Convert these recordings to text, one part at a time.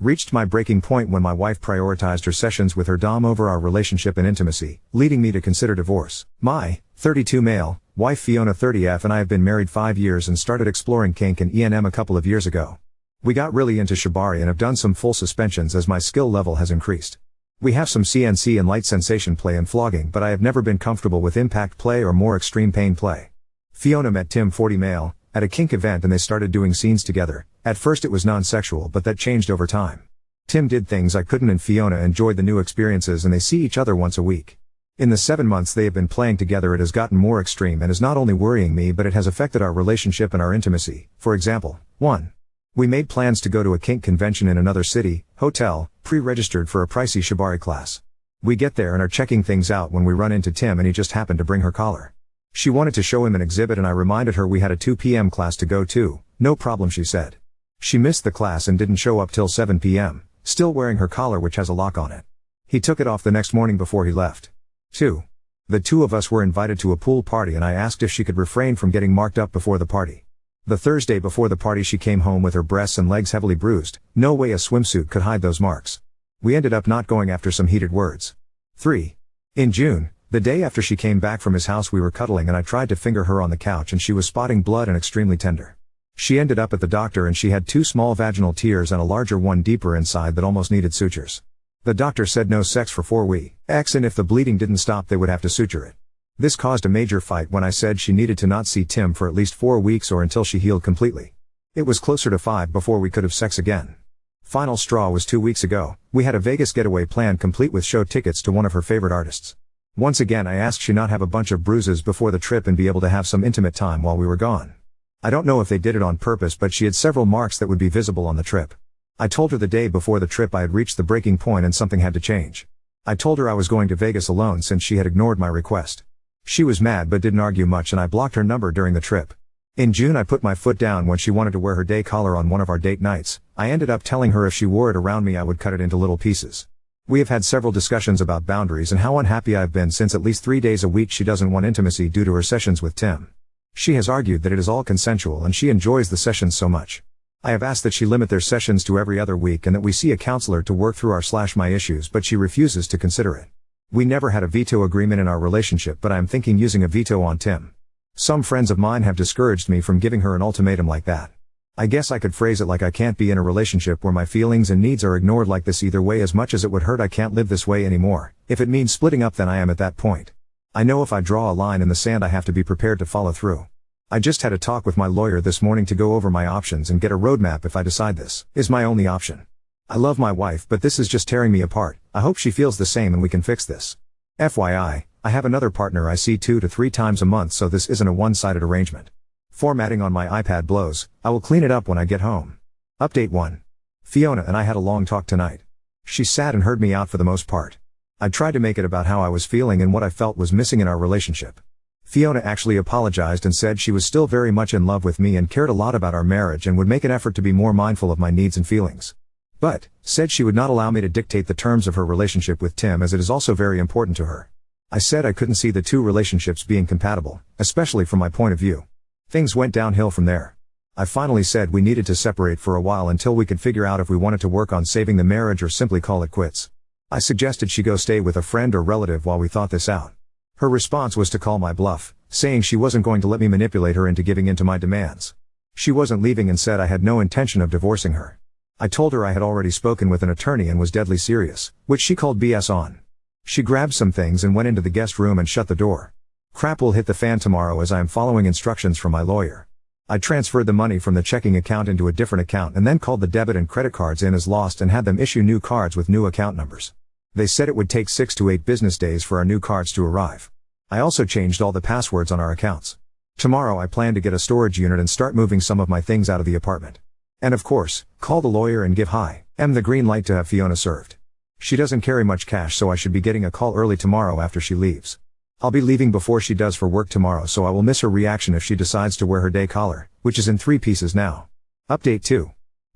Reached my breaking point when my wife prioritized her sessions with her dom over our relationship and intimacy, leading me to consider divorce. My 32 male wife Fiona 30F and I have been married 5 years and started exploring kink and E&M a couple of years ago. We got really into shibari and have done some full suspensions as my skill level has increased. We have some CNC and light sensation play and flogging, but I have never been comfortable with impact play or more extreme pain play. Fiona met Tim 40 male at a kink event and they started doing scenes together. At first it was non-sexual, but that changed over time. Tim did things I couldn't and Fiona enjoyed the new experiences and they see each other once a week. In the 7 months they have been playing together it has gotten more extreme and is not only worrying me but it has affected our relationship and our intimacy. For example, 1. We made plans to go to a kink convention in another city, hotel, pre-registered for a pricey shibari class. We get there and are checking things out when we run into Tim and he just happened to bring her collar. She wanted to show him an exhibit and I reminded her we had a 2 p.m. class to go to. No problem, she said. She missed the class and didn't show up till 7 p.m., still wearing her collar which has a lock on it. He took it off the next morning before he left. 2. The two of us were invited to a pool party and I asked if she could refrain from getting marked up before the party. The Thursday before the party she came home with her breasts and legs heavily bruised. No way a swimsuit could hide those marks. We ended up not going after some heated words. 3. In June, the day after she came back from his house we were cuddling and I tried to finger her on the couch and she was spotting blood and extremely tender. She ended up at the doctor and she had 2 small vaginal tears and a larger one deeper inside that almost needed sutures. The doctor said no sex for 4 weeks and if the bleeding didn't stop they would have to suture it. This caused a major fight when I said she needed to not see Tim for at least 4 weeks or until she healed completely. It was closer to 5 before we could have sex again. Final straw was 2 weeks ago. We had a Vegas getaway planned complete with show tickets to one of her favorite artists. Once again I asked she not have a bunch of bruises before the trip and be able to have some intimate time while we were gone. I don't know if they did it on purpose but she had several marks that would be visible on the trip. I told her the day before the trip I had reached the breaking point and something had to change. I told her I was going to Vegas alone since she had ignored my request. She was mad but didn't argue much and I blocked her number during the trip. In June I put my foot down when she wanted to wear her day collar on one of our date nights. I ended up telling her if she wore it around me I would cut it into little pieces. We have had several discussions about boundaries and how unhappy I've been since at least 3 days a week she doesn't want intimacy due to her sessions with Tim. She has argued that it is all consensual and she enjoys the sessions so much. I have asked that she limit their sessions to every other week and that we see a counselor to work through our/my issues but she refuses to consider it. We never had a veto agreement in our relationship but I am thinking using a veto on Tim. Some friends of mine have discouraged me from giving her an ultimatum like that. I guess I could phrase it like I can't be in a relationship where my feelings and needs are ignored like this either way. As much as it would hurt I can't live this way anymore. If it means splitting up then I am at that point. I know if I draw a line in the sand I have to be prepared to follow through. I just had a talk with my lawyer this morning to go over my options and get a roadmap if I decide this is my only option. I love my wife but this is just tearing me apart. I hope she feels the same and we can fix this. FYI, I have another partner I see 2 to 3 times a month so this isn't a one-sided arrangement. Formatting on my iPad blows. I will clean it up when I get home. Update 1. Fiona and I had a long talk tonight. She sat and heard me out for the most part. I tried to make it about how I was feeling and what I felt was missing in our relationship. Fiona actually apologized and said she was still very much in love with me and cared a lot about our marriage and would make an effort to be more mindful of my needs and feelings. But, said she would not allow me to dictate the terms of her relationship with Tim as it is also very important to her. I said I couldn't see the two relationships being compatible, especially from my point of view. Things went downhill from there. I finally said we needed to separate for a while until we could figure out if we wanted to work on saving the marriage or simply call it quits. I suggested she go stay with a friend or relative while we thought this out. Her response was to call my bluff, saying she wasn't going to let me manipulate her into giving in to my demands. She wasn't leaving and said I had no intention of divorcing her. I told her I had already spoken with an attorney and was deadly serious, which she called BS on. She grabbed some things and went into the guest room and shut the door. Crap will hit the fan tomorrow as I am following instructions from my lawyer. I transferred the money from the checking account into a different account and then called the debit and credit cards in as lost and had them issue new cards with new account numbers. They said it would take 6 to 8 business days for our new cards to arrive. I also changed all the passwords on our accounts. Tomorrow I plan to get a storage unit and start moving some of my things out of the apartment. And of course, call the lawyer and give the green light to have Fiona served. She doesn't carry much cash so I should be getting a call early tomorrow after she leaves. I'll be leaving before she does for work tomorrow so I will miss her reaction if she decides to wear her day collar, which is in 3 pieces now. Update 2.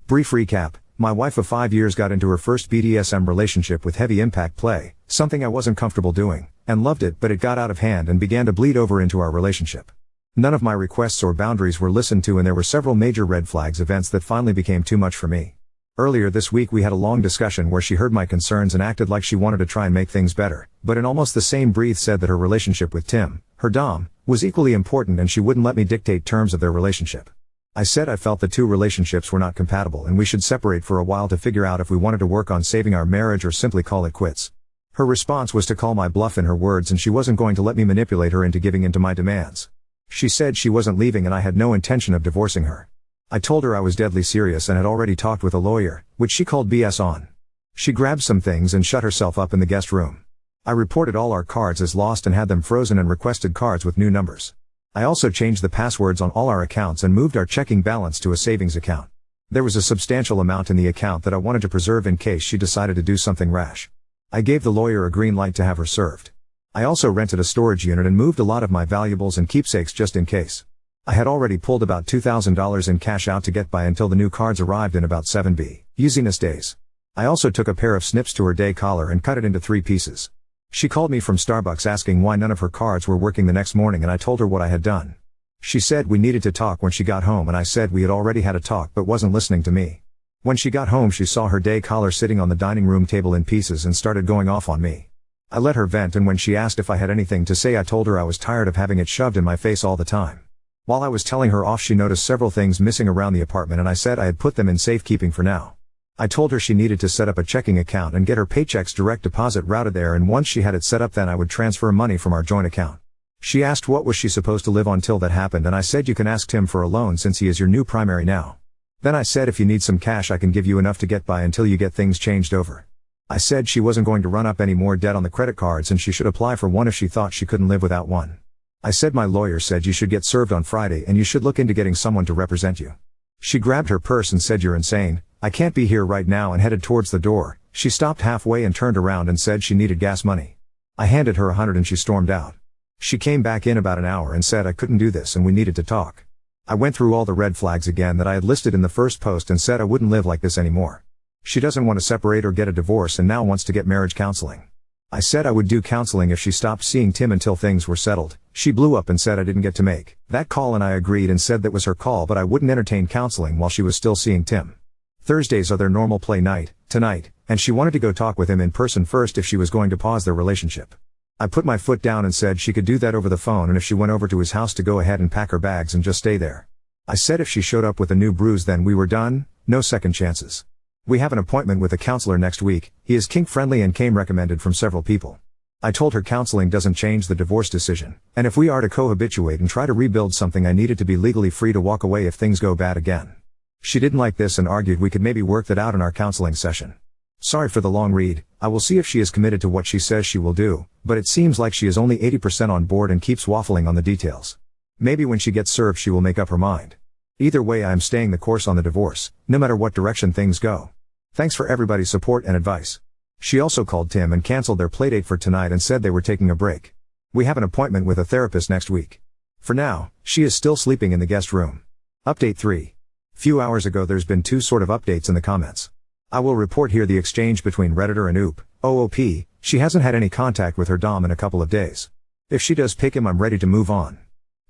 Brief recap. My wife of 5 years got into her first BDSM relationship with heavy impact play, something I wasn't comfortable doing, and loved it but it got out of hand and began to bleed over into our relationship. None of my requests or boundaries were listened to and there were several major red flags events that finally became too much for me. Earlier this week we had a long discussion where she heard my concerns and acted like she wanted to try and make things better, but in almost the same breath said that her relationship with Tim, her dom, was equally important and she wouldn't let me dictate terms of their relationship. I said I felt the two relationships were not compatible and we should separate for a while to figure out if we wanted to work on saving our marriage or simply call it quits. Her response was to call my bluff in her words and she wasn't going to let me manipulate her into giving in to my demands. She said she wasn't leaving and I had no intention of divorcing her. I told her I was deadly serious and had already talked with a lawyer, which she called BS on. She grabbed some things and shut herself up in the guest room. I reported all our cards as lost and had them frozen and requested cards with new numbers. I also changed the passwords on all our accounts and moved our checking balance to a savings account. There was a substantial amount in the account that I wanted to preserve in case she decided to do something rash. I gave the lawyer a green light to have her served. I also rented a storage unit and moved a lot of my valuables and keepsakes just in case. I had already pulled about $2,000 in cash out to get by until the new cards arrived in about 7 usiness days. I also took a pair of snips to her day collar and cut it into 3 pieces. She called me from Starbucks asking why none of her cards were working the next morning and I told her what I had done. She said we needed to talk when she got home and I said we had already had a talk but wasn't listening to me. When she got home she saw her day collar sitting on the dining room table in pieces and started going off on me. I let her vent and when she asked if I had anything to say I told her I was tired of having it shoved in my face all the time. While I was telling her off she noticed several things missing around the apartment and I said I had put them in safekeeping for now. I told her she needed to set up a checking account and get her paychecks direct deposit routed there and once she had it set up then I would transfer money from our joint account. She asked what was she supposed to live on till that happened and I said you can ask Tim for a loan since he is your new primary now. Then I said if you need some cash I can give you enough to get by until you get things changed over. I said she wasn't going to run up any more debt on the credit cards and she should apply for one if she thought she couldn't live without one. I said my lawyer said you should get served on Friday and you should look into getting someone to represent you. She grabbed her purse and said you're insane, I can't be here right now and headed towards the door. She stopped halfway and turned around and said she needed gas money. I handed her $100 and she stormed out. She came back in about an hour and said I couldn't do this and we needed to talk. I went through all the red flags again that I had listed in the first post and said I wouldn't live like this anymore. She doesn't want to separate or get a divorce and now wants to get marriage counseling. I said I would do counseling if she stopped seeing Tim until things were settled. She blew up and said I didn't get to make that call and I agreed and said that was her call but I wouldn't entertain counseling while she was still seeing Tim. Thursdays are their normal play night, tonight, and she wanted to go talk with him in person first if she was going to pause their relationship. I put my foot down and said she could do that over the phone and if she went over to his house to go ahead and pack her bags and just stay there. I said if she showed up with a new bruise then we were done, no second chances. We have an appointment with a counselor next week, he is kink-friendly and came recommended from several people. I told her counseling doesn't change the divorce decision, and if we are to cohabituate and try to rebuild something I needed to be legally free to walk away if things go bad again. She didn't like this and argued we could maybe work that out in our counseling session. Sorry for the long read, I will see if she is committed to what she says she will do, but it seems like she is only 80% on board and keeps waffling on the details. Maybe when she gets served she will make up her mind. Either way I am staying the course on the divorce, no matter what direction things go. Thanks for everybody's support and advice. She also called Tim and canceled their playdate for tonight and said they were taking a break. We have an appointment with a therapist next week. For now, she is still sleeping in the guest room. Update 3. Few hours ago there's been 2 sort of updates in the comments. I will report here the exchange between Redditor and OOP. She hasn't had any contact with her dom in a couple of days. If she does pick him I'm ready to move on.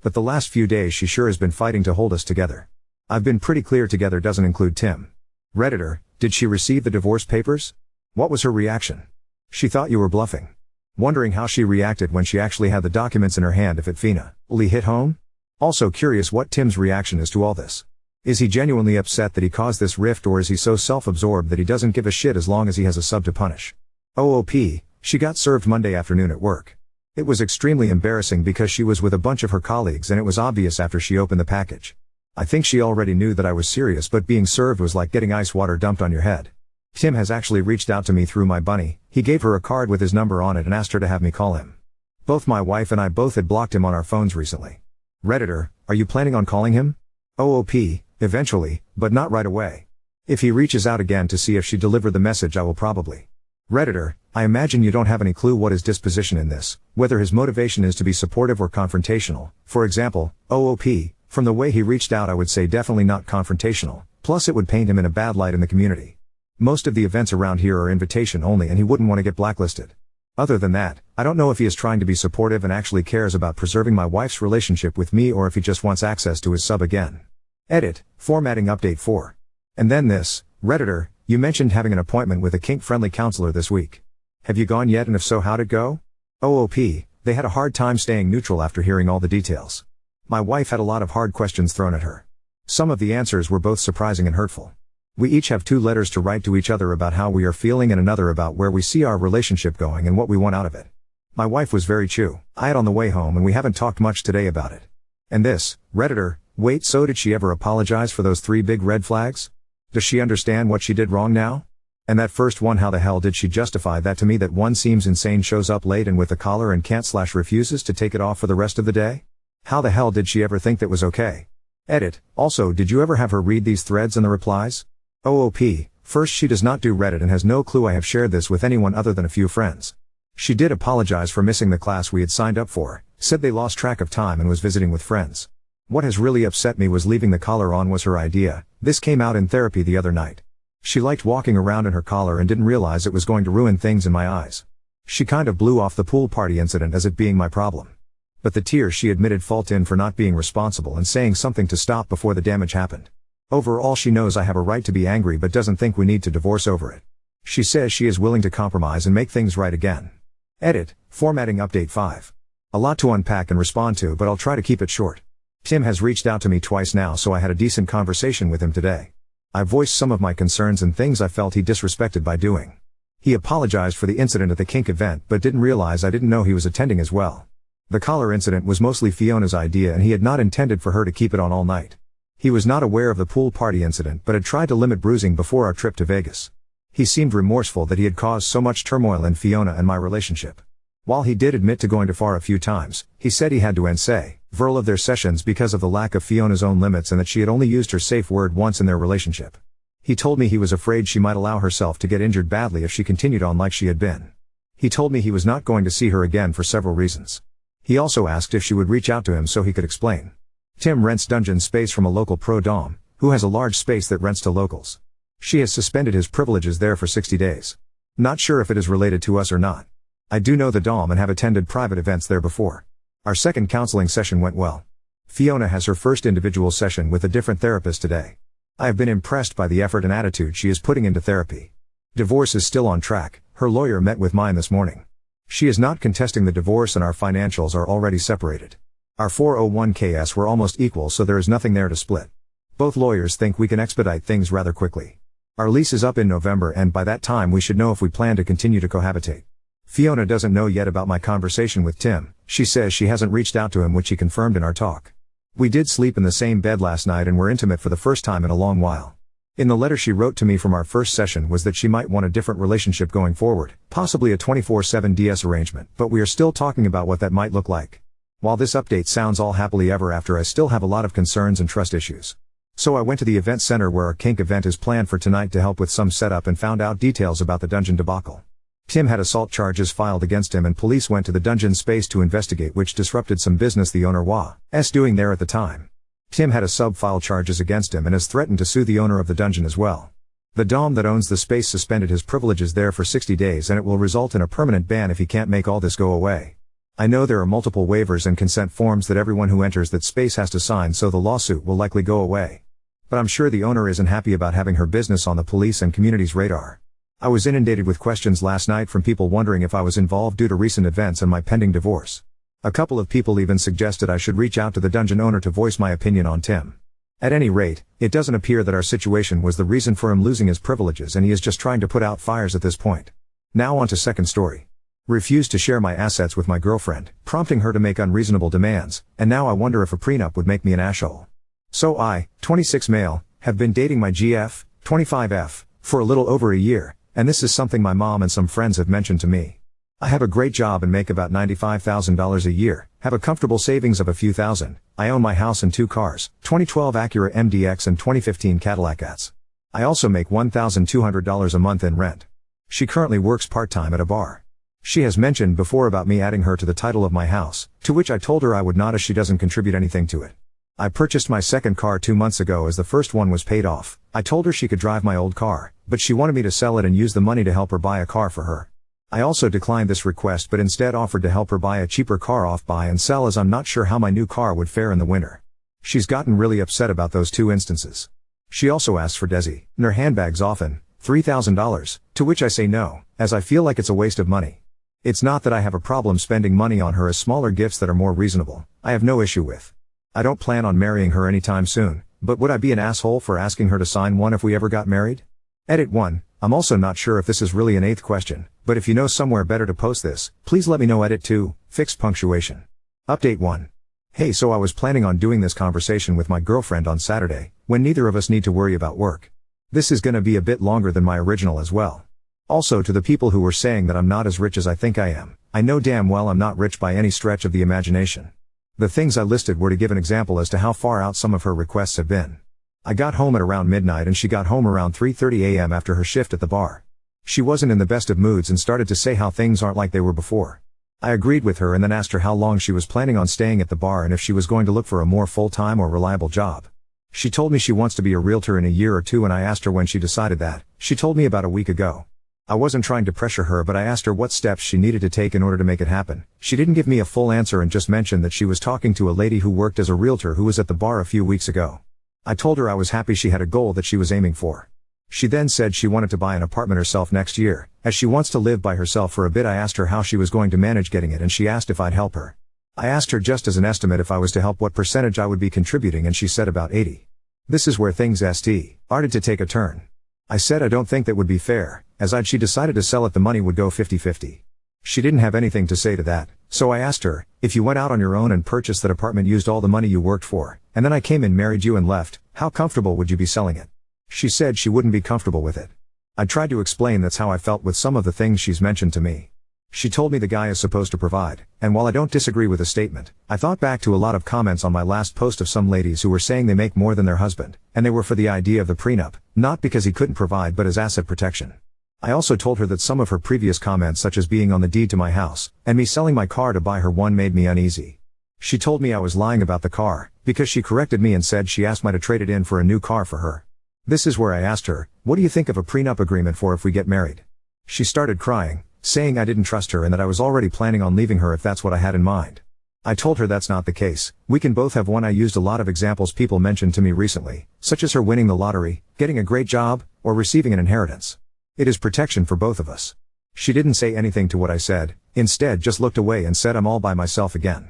But the last few days she sure has been fighting to hold us together. I've been pretty clear together doesn't include Tim. Redditor, did she receive the divorce papers? What was her reaction? She thought you were bluffing. Wondering how she reacted when she actually had the documents in her hand if it finally hit home? Also curious what Tim's reaction is to all this. Is he genuinely upset that he caused this rift or is he so self-absorbed that he doesn't give a shit as long as he has a sub to punish? OOP, she got served Monday afternoon at work. It was extremely embarrassing because she was with a bunch of her colleagues and it was obvious after she opened the package. I think she already knew that I was serious but being served was like getting ice water dumped on your head. Tim has actually reached out to me through my bunny, he gave her a card with his number on it and asked her to have me call him. Both my wife and I both had blocked him on our phones recently. Redditor, are you planning on calling him? OOP, eventually, but not right away. If he reaches out again to see if she delivered the message I will probably. Redditor, I imagine you don't have any clue what his disposition in this, whether his motivation is to be supportive or confrontational. For example, OOP, from the way he reached out I would say definitely not confrontational, plus it would paint him in a bad light in the community. Most of the events around here are invitation only and he wouldn't want to get blacklisted. Other than that, I don't know if he is trying to be supportive and actually cares about preserving my wife's relationship with me or if he just wants access to his sub again. Edit, formatting update 4. And then this, Redditor, You mentioned having an appointment with a kink-friendly counselor this week. Have you gone yet, and if so, how'd it go? OOP, they had a hard time staying neutral after hearing all the details. My wife had a lot of hard questions thrown at her. Some of the answers were both surprising and hurtful. We each have 2 letters to write to each other about how we are feeling and another about where we see our relationship going and what we want out of it. My wife was very quiet on the way home, and we haven't talked much today about it. And this, Redditor, wait, so did she ever apologize for those 3 big red flags? Does she understand what she did wrong now? And that first one, how the hell did she justify that to me? That one seems insane, shows up late and with a collar and can't/refuses to take it off for the rest of the day? How the hell did she ever think that was okay? Edit. Also, did you ever have her read these threads and the replies? OOP, first, she does not do Reddit and has no clue I have shared this with anyone other than a few friends. She did apologize for missing the class we had signed up for, said they lost track of time and was visiting with friends. What has really upset me was leaving the collar on was her idea. This came out in therapy the other night. She liked walking around in her collar and didn't realize it was going to ruin things in my eyes. She kind of blew off the pool party incident as it being my problem. But the tears she admitted fault in for not being responsible and saying something to stop before the damage happened. Overall, she knows I have a right to be angry but doesn't think we need to divorce over it. She says she is willing to compromise and make things right again. Edit. Formatting update 5. A lot to unpack and respond to, but I'll try to keep it short. Tim has reached out to me twice now, so I had a decent conversation with him today. I voiced some of my concerns and things I felt he disrespected by doing. He apologized for the incident at the kink event but didn't realize I didn't know he was attending as well. The collar incident was mostly Fiona's idea and he had not intended for her to keep it on all night. He was not aware of the pool party incident but had tried to limit bruising before our trip to Vegas. He seemed remorseful that he had caused so much turmoil in Fiona and my relationship. While he did admit to going too far a few times, he said he had to end several of their sessions because of the lack of Fiona's own limits and that she had only used her safe word once in their relationship. He told me he was afraid she might allow herself to get injured badly if she continued on like she had been. He told me he was not going to see her again for several reasons. He also asked if she would reach out to him so he could explain. Tim rents dungeon space from a local pro-dom, who has a large space that rents to locals. She has suspended his privileges there for 60 days. Not sure if it is related to us or not. I do know the dom and have attended private events there before. Our second counseling session went well. Fiona has her first individual session with a different therapist today. I have been impressed by the effort and attitude she is putting into therapy. Divorce is still on track. Her lawyer met with mine this morning. She is not contesting the divorce and our financials are already separated. Our 401ks were almost equal, so there is nothing there to split. Both lawyers think we can expedite things rather quickly. Our lease is up in November and by that time we should know if we plan to continue to cohabitate. Fiona doesn't know yet about my conversation with Tim. She says she hasn't reached out to him, which he confirmed in our talk. We did sleep in the same bed last night and were intimate for the first time in a long while. In the letter she wrote to me from our first session was that she might want a different relationship going forward, possibly a 24/7 DS arrangement, but we are still talking about what that might look like. While this update sounds all happily ever after, I still have a lot of concerns and trust issues. So I went to the event center where our kink event is planned for tonight to help with some setup and found out details about the dungeon debacle. Tim had assault charges filed against him and police went to the dungeon space to investigate, which disrupted some business the owner was doing there at the time. Tim had a sub file charges against him and has threatened to sue the owner of the dungeon as well. The dom that owns the space suspended his privileges there for 60 days and it will result in a permanent ban if he can't make all this go away. I know there are multiple waivers and consent forms that everyone who enters that space has to sign, so the lawsuit will likely go away. But I'm sure the owner isn't happy about having her business on the police and community's radar. I was inundated with questions last night from people wondering if I was involved due to recent events and my pending divorce. A couple of people even suggested I should reach out to the dungeon owner to voice my opinion on Tim. At any rate, it doesn't appear that our situation was the reason for him losing his privileges and he is just trying to put out fires at this point. Now on to second story. Refused to share my assets with my girlfriend, prompting her to make unreasonable demands, and now I wonder if a prenup would make me an asshole. So I, 26 male, have been dating my GF, 25F, for a little over a year, and this is something my mom and some friends have mentioned to me. I have a great job and make about $95,000 a year, have a comfortable savings of a few thousand, I own my house and 2 cars, 2012 Acura MDX and 2015 Cadillac Atz. I also make $1,200 a month in rent. She currently works part-time at a bar. She has mentioned before about me adding her to the title of my house, to which I told her I would not as she doesn't contribute anything to it. I purchased my second car 2 months ago as the first one was paid off. I told her she could drive my old car, but she wanted me to sell it and use the money to help her buy a car for her. I also declined this request but instead offered to help her buy a cheaper car off buy and sell, as I'm not sure how my new car would fare in the winter. She's gotten really upset about those 2 instances. She also asks for Desi in her handbags often, $3,000, to which I say no, as I feel like it's a waste of money. It's not that I have a problem spending money on her as smaller gifts that are more reasonable, I have no issue with. I don't plan on marrying her anytime soon, but would I be an asshole for asking her to sign one if we ever got married? Edit 1, I'm also not sure if this is really an 8th question, but if you know somewhere better to post this, please let me know. Edit 2, fixed punctuation. Update 1. Hey, so I was planning on doing this conversation with my girlfriend on Saturday, when neither of us need to worry about work. This is gonna be a bit longer than my original as well. Also, to the people who were saying that I'm not as rich as I think I am, I know damn well I'm not rich by any stretch of the imagination. The things I listed were to give an example as to how far out some of her requests have been. I got home at around midnight and she got home around 3:30 a.m. after her shift at the bar. She wasn't in the best of moods and started to say how things aren't like they were before. I agreed with her and then asked her how long she was planning on staying at the bar and if she was going to look for a more full-time or reliable job. She told me she wants to be a realtor in a year or two and I asked her when she decided that. She told me about a week ago. I wasn't trying to pressure her, but I asked her what steps she needed to take in order to make it happen. She didn't give me a full answer and just mentioned that she was talking to a lady who worked as a realtor who was at the bar a few weeks ago. I told her I was happy she had a goal that she was aiming for. She then said she wanted to buy an apartment herself next year. As she wants to live by herself for a bit, I asked her how she was going to manage getting it and she asked if I'd help her. I asked her just as an estimate if I was to help what percentage I would be contributing and she said about 80. This is where things started to take a turn. I said I don't think that would be fair, as she decided to sell it the money would go 50-50. She didn't have anything to say to that, so I asked her, if you went out on your own and purchased that apartment, used all the money you worked for, and then I came in, married you and left, how comfortable would you be selling it? She said she wouldn't be comfortable with it. I tried to explain that's how I felt with some of the things she's mentioned to me. She told me the guy is supposed to provide, and while I don't disagree with the statement, I thought back to a lot of comments on my last post of some ladies who were saying they make more than their husband, and they were for the idea of the prenup, not because he couldn't provide but as asset protection. I also told her that some of her previous comments, such as being on the deed to my house, and me selling my car to buy her one, made me uneasy. She told me I was lying about the car, because she corrected me and said she asked me to trade it in for a new car for her. This is where I asked her, what do you think of a prenup agreement for if we get married? She started crying, saying I didn't trust her and that I was already planning on leaving her if that's what I had in mind. I told her that's not the case, we can both have one. I used a lot of examples people mentioned to me recently, such as her winning the lottery, getting a great job, or receiving an inheritance. It is protection for both of us. She didn't say anything to what I said, instead just looked away and said I'm all by myself again.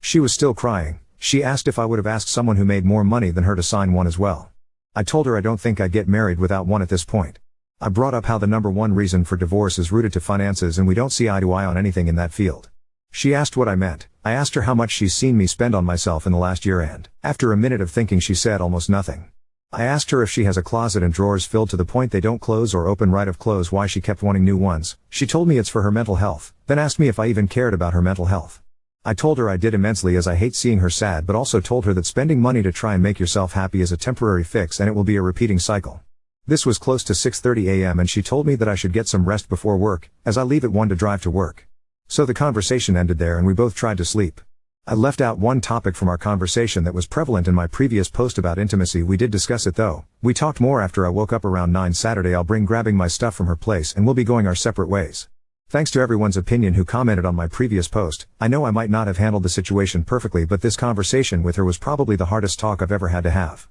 She was still crying. She asked if I would have asked someone who made more money than her to sign one as well. I told her I don't think I'd get married without one at this point. I brought up how the number one reason for divorce is rooted to finances and we don't see eye to eye on anything in that field. She asked what I meant. I asked her how much she's seen me spend on myself in the last year and, after a minute of thinking, she said almost nothing. I asked her if she has a closet and drawers filled to the point they don't close or open right of clothes, why she kept wanting new ones. She told me it's for her mental health, then asked me if I even cared about her mental health. I told her I did immensely, as I hate seeing her sad, but also told her that spending money to try and make yourself happy is a temporary fix and it will be a repeating cycle. This was close to 6:30 a.m. and she told me that I should get some rest before work, as I leave at 1 to drive to work. So the conversation ended there and we both tried to sleep. I left out one topic from our conversation that was prevalent in my previous post about intimacy. We did discuss it though. We talked more after I woke up around 9 Saturday. I'll bring grabbing my stuff from her place and we'll be going our separate ways. Thanks to everyone's opinion who commented on my previous post. I know I might not have handled the situation perfectly, but this conversation with her was probably the hardest talk I've ever had to have.